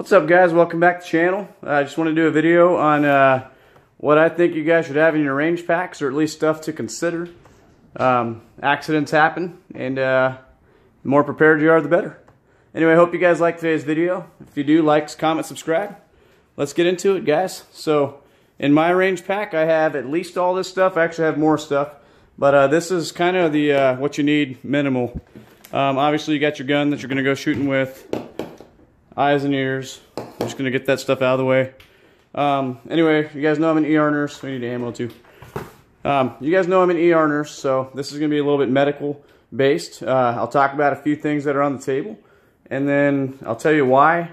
What's up, guys? Welcome back to the channel. I just want to do a video on what I think you guys should have in your range packs, or at least stuff to consider. Accidents happen, and the more prepared you are, the better. Anyway, I hope you guys like today's video. If you do, like, comment, subscribe. Let's get into it, guys. So, in my range pack, I have at least all this stuff. I actually have more stuff, but this is kind of the what you need minimal. Obviously, you got your gun that you're going to go shooting with. Eyes and ears. I'm just going to get that stuff out of the way. Anyway, you guys know I'm an ER nurse. We need ammo too. You guys know I'm an ER nurse, so this is going to be a little bit medical based. I'll talk about a few things that are on the table, and then I'll tell you why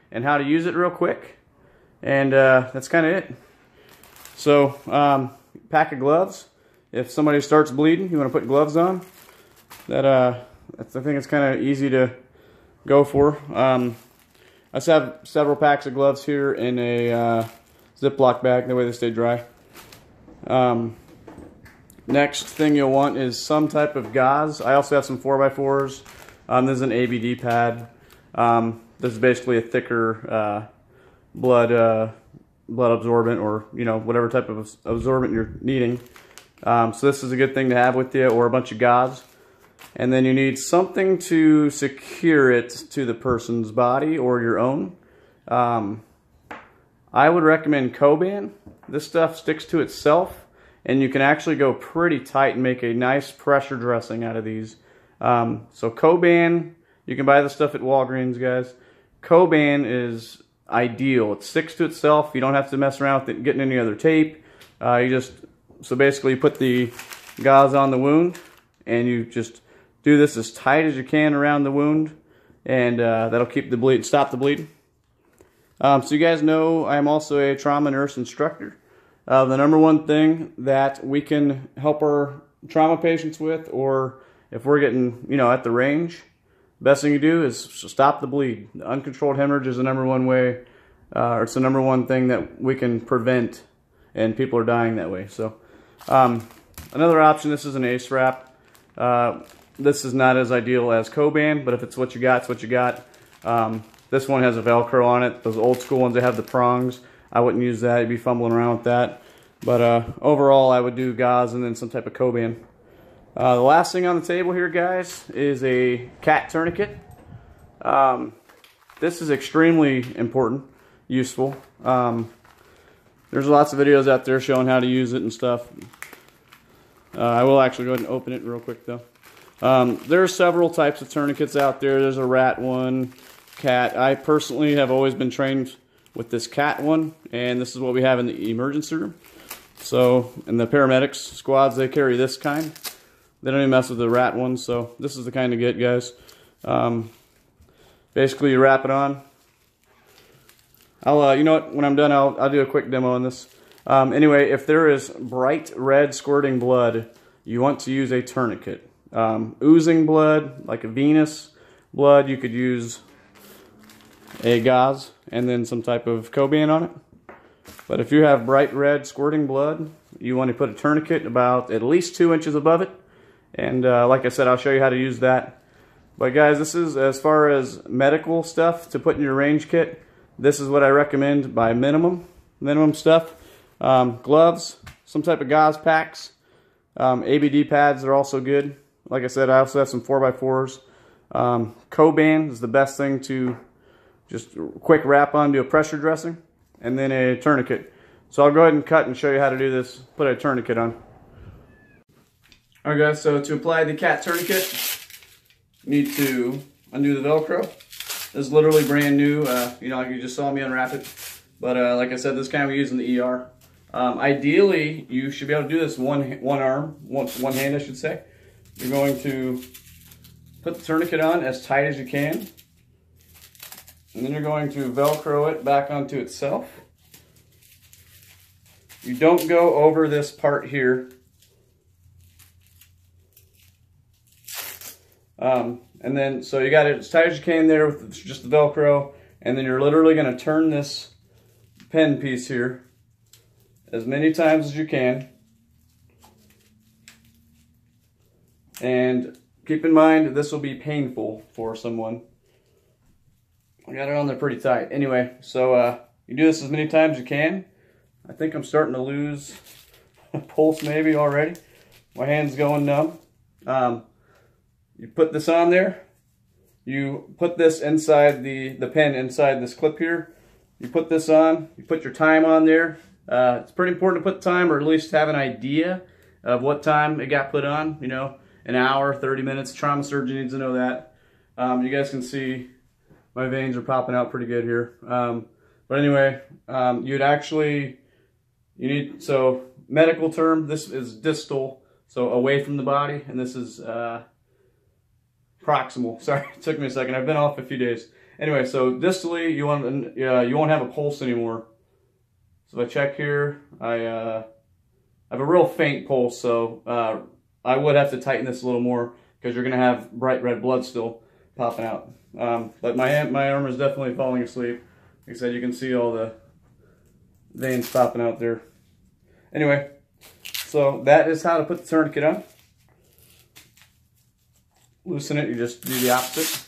and how to use it real quick. And that's kind of it. So, pack of gloves. If somebody starts bleeding, you want to put gloves on. I think it's kind of easy to go for. I just have several packs of gloves here in a Ziploc bag, that way they stay dry. Next thing you'll want is some type of gauze. I also have some 4x4s. This is an ABD pad. This is basically a thicker blood absorbent, or whatever type of absorbent you're needing. So this is a good thing to have with you, or a bunch of gauze. And then you need something to secure it to the person's body or your own. I would recommend Coban. This stuff sticks to itself, and you can actually go pretty tight and make a nice pressure dressing out of these. So Coban, you can buy the stuff at Walgreens, guys. Coban is ideal. It sticks to itself. You don't have to mess around with it getting any other tape. So basically you put the gauze on the wound, and you just do this as tight as you can around the wound, and that'll keep the bleed, stop the bleeding. So you guys know I'm also a trauma nurse instructor. The number one thing that we can help our trauma patients with, or if we're getting at the range, best thing you do is stop the bleed. The uncontrolled hemorrhage is the number one way, or it's the number one thing that we can prevent, and people are dying that way. So another option, this is an ACE wrap. This is not as ideal as Coban, but if it's what you got, it's what you got. This one has a Velcro on it. Those old school ones, they have the prongs. I wouldn't use that. You'd be fumbling around with that. But overall, I would do gauze and then some type of Coban. The last thing on the table here, guys, is a cat tourniquet. This is extremely important, useful. There's lots of videos out there showing how to use it and stuff. I will actually go ahead and open it real quick, though. There are several types of tourniquets out there. There's a rat one, cat. I personally have always been trained with this cat one, and this is what we have in the emergency room. So, in the paramedics squads, they carry this kind. They don't even mess with the rat one, so this is the kind to get, guys. Basically, you wrap it on. You know what? When I'm done, I'll do a quick demo on this. Anyway, if there is bright red squirting blood, you want to use a tourniquet. Oozing blood, like a venous blood, you could use a gauze and then some type of Coban on it. But if you have bright red squirting blood, you want to put a tourniquet about at least 2 inches above it. And like I said, I'll show you how to use that. But guys, this is as far as medical stuff to put in your range kit. This is what I recommend by minimum stuff. Gloves, some type of gauze packs. ABD pads are also good. Like I said, I also have some 4x4s. Coban is the best thing to just quick wrap on, do a pressure dressing, and then a tourniquet. So I'll go ahead and cut and show you how to do this. Put a tourniquet on. Alright guys, so to apply the cat tourniquet, you need to undo the Velcro. This is literally brand new. Like you just saw me unwrap it. But like I said, this kind we use in the ER. Ideally, you should be able to do this one hand, I should say. You're going to put the tourniquet on as tight as you can, and then you're going to Velcro it back onto itself. You don't go over this part here. And then, so you got it as tight as you can there with just the Velcro, and then you're literally going to turn this pen piece here as many times as you can. And keep in mind, this will be painful for someone. I got it on there pretty tight. Anyway, so you do this as many times as you can. I think I'm starting to lose pulse maybe already. My hand's going numb. You put this on there. You put this inside the pen inside this clip here. You put this on. You put your time on there. It's pretty important to put time, or at least have an idea of what time it got put on. You know, an hour, 30 minutes. Trauma surgeon needs to know that. You guys can see my veins are popping out pretty good here. But anyway, you need, so medical term, this is distal, so away from the body, and this is proximal. Sorry, it took me a second. I've been off a few days. Anyway, so distally, you won't have a pulse anymore. So if I check here, I have a real faint pulse, so I would have to tighten this a little more because you're going to have bright red blood still popping out. But my arm is definitely falling asleep. Like I said, you can see all the veins popping out there. Anyway, so that is how to put the tourniquet on. Loosen it, you just do the opposite.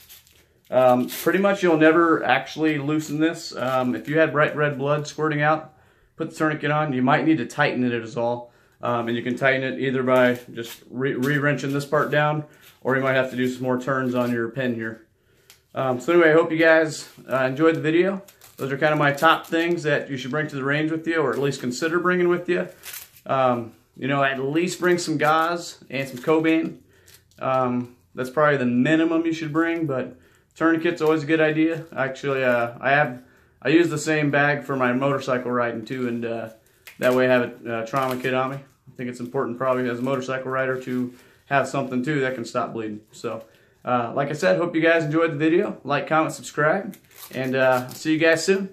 Pretty much you'll never actually loosen this. If you had bright red blood squirting out, put the tourniquet on. You might need to tighten it is all. And you can tighten it either by just re-wrenching this part down, or you might have to do some more turns on your pen here. So anyway, I hope you guys enjoyed the video. Those are kind of my top things that you should bring to the range with you, or at least consider bringing with you. You know, at least bring some gauze and some Coban. That's probably the minimum you should bring, but tourniquet's always a good idea. Actually, I use the same bag for my motorcycle riding too, and that way I have a trauma kit on me. I think it's important probably as a motorcycle rider to have something too that can stop bleeding. So, like I said, hope you guys enjoyed the video. Like, comment, subscribe, and see you guys soon.